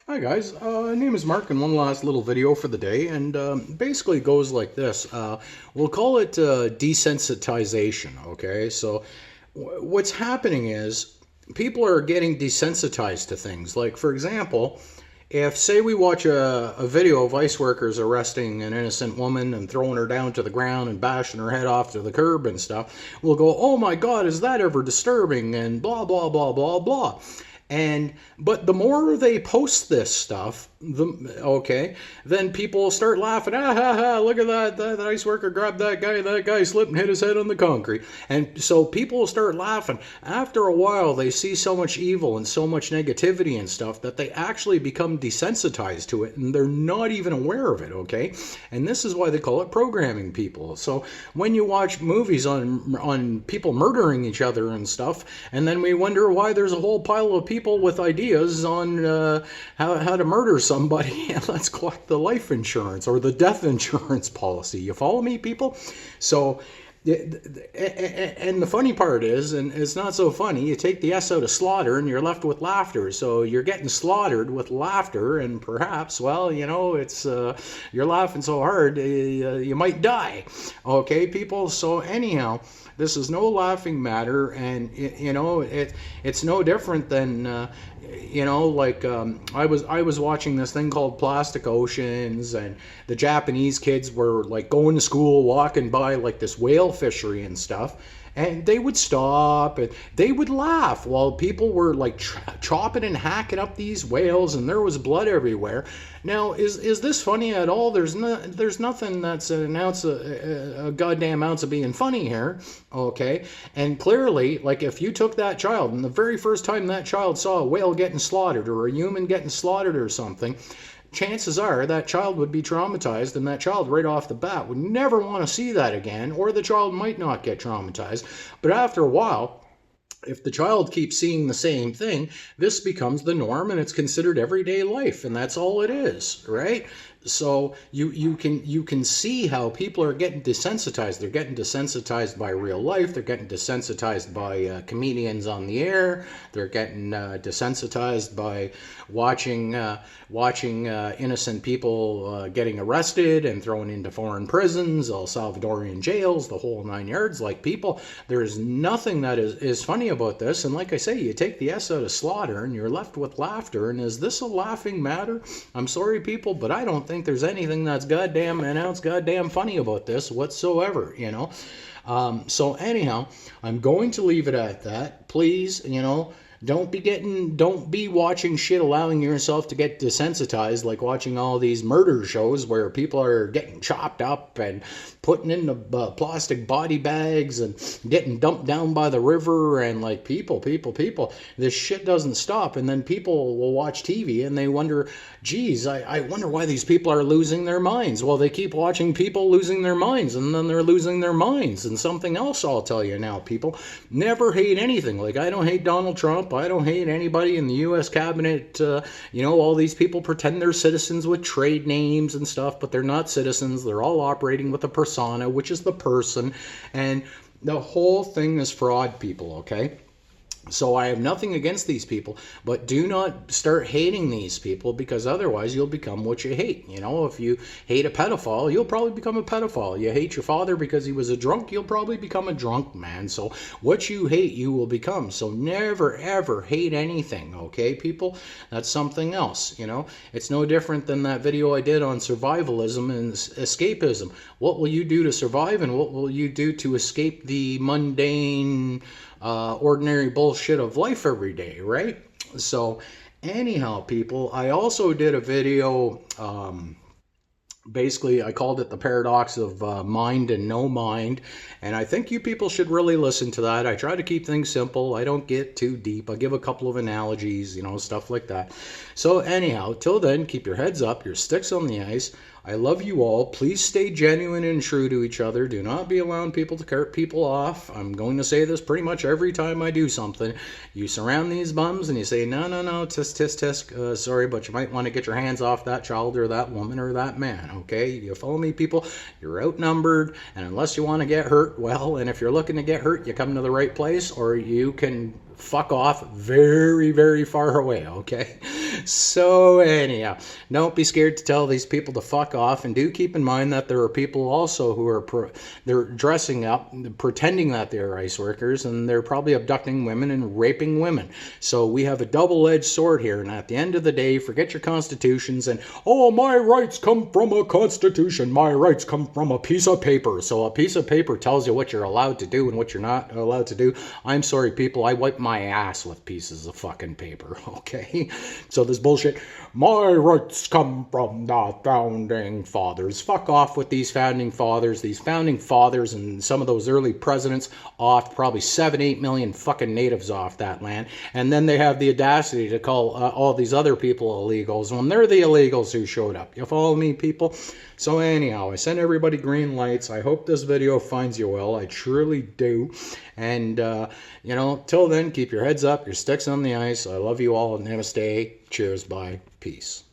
Hi guys, name is Mark, and one last little video for the day, and basically goes like this. We'll call it desensitization. Okay, so what's happening is people are getting desensitized to things. Like, for example, if say we watch a video of ICE workers arresting an innocent woman and throwing her down to the ground and bashing her head off to the curb and stuff, we'll go, "Oh my God, is that ever disturbing?" and blah blah blah blah blah. But the more they post this stuff, then people will start laughing. Ah ha ha! Look at that ice worker grabbed that guy. That guy slipped and hit his head on the concrete. And so people will start laughing. After a while, they see so much evil and so much negativity and stuff that they actually become desensitized to it, and they're not even aware of it. Okay, and this is why they call it programming people. So when you watch movies on people murdering each other and stuff, and then we wonder why there's a whole pile of people with ideas on how to murder somebody, and let's collect the life insurance or the death insurance policy. You follow me, people? So, and the funny part is, and it's not so funny, you take the S out of slaughter and you're left with laughter. So you're getting slaughtered with laughter, and perhaps, well, it's you're laughing so hard you might die. Okay, people? So anyhow, this is no laughing matter, and it's no different than I was watching this thing called Plastic Oceans, and the Japanese kids were like going to school, walking by like this whale fishery and stuff. And they would stop and they would laugh while people were like chopping and hacking up these whales, and there was blood everywhere. Now, is this funny at all? There's nothing that's an ounce, a goddamn ounce of being funny here, okay? And clearly, like, if you took that child and the very first time that child saw a whale getting slaughtered or a human getting slaughtered or something, chances are that child would be traumatized, and that child right off the bat would never want to see that again, or the child might not get traumatized. But after a while, if the child keeps seeing the same thing, this becomes the norm and it's considered everyday life, and that's all it is, right? So you can see how people are getting desensitized. They're getting desensitized by real life. They're getting desensitized by comedians on the air. They're getting desensitized by watching innocent people getting arrested and thrown into foreign prisons, El Salvadorian jails, the whole nine yards. Like, people, there is nothing that is funny about this. And like I say, you take the S out of slaughter and you're left with laughter. And is this a laughing matter? I'm sorry, people, but I don't think there's anything that's goddamn funny about this whatsoever, So anyhow, I'm going to leave it at that. Please, don't be watching shit, allowing yourself to get desensitized, like watching all these murder shows where people are getting chopped up and putting in the plastic body bags and getting dumped down by the river, and like, people, this shit doesn't stop. And then people will watch TV and they wonder, geez, I wonder why these people are losing their minds. Well, they keep watching people losing their minds, and then they're losing their minds. And something else I'll tell you now, people, never hate anything. Like, I don't hate Donald Trump. I don't hate anybody in the U.S. cabinet. All these people pretend they're citizens with trade names and stuff, but they're not citizens. They're all operating with a persona, which is the person. And the whole thing is fraud, people, okay? So I have nothing against these people, but do not start hating these people, because otherwise you'll become what you hate. If you hate a pedophile, you'll probably become a pedophile. You hate your father because he was a drunk, you'll probably become a drunk man. So what you hate, you will become. So never, ever hate anything, okay, people? That's something else, It's no different than that video I did on survivalism and escapism. What will you do to survive, and what will you do to escape the mundane, ordinary bullshit of life every day, right? So anyhow, people, I also did a video, basically I called it the paradox of mind and no mind, and I think you people should really listen to that. I try to keep things simple. I don't get too deep. I give a couple of analogies, stuff like that. So anyhow, till then, keep your heads up, your sticks on the ice. I love you all. Please stay genuine and true to each other. Do not be allowing people to cut people off. I'm going to say this pretty much every time I do something. You surround these bums and you say, no, tisk, tisk, tisk. Sorry, but you might want to get your hands off that child or that woman or that man, okay? You follow me, people? You're outnumbered, and unless you want to get hurt, well, and if you're looking to get hurt, you come to the right place, or you can fuck off very, very far away, okay? So anyhow, don't be scared to tell these people to fuck off, and do keep in mind that there are people also who are they're dressing up, pretending that they're ICE workers, and they're probably abducting women and raping women. So we have a double-edged sword here, and at the end of the day, forget your constitutions and, oh, my rights come from a constitution, my rights come from a piece of paper. So a piece of paper tells you what you're allowed to do and what you're not allowed to do. I'm sorry, people, I wipe my ass with pieces of fucking paper, okay? So this bullshit, my rights come from the founding fathers. Fuck off with these founding fathers. These founding fathers and some of those early presidents offed probably 7-8 million fucking natives off that land. And then they have the audacity to call all these other people illegals when they're the illegals who showed up. You follow me, people? So anyhow, I send everybody green lights. I hope this video finds you well. I truly do. And, till then, keep your heads up, your sticks on the ice. I love you all. Namaste. Cheers. Bye. Peace.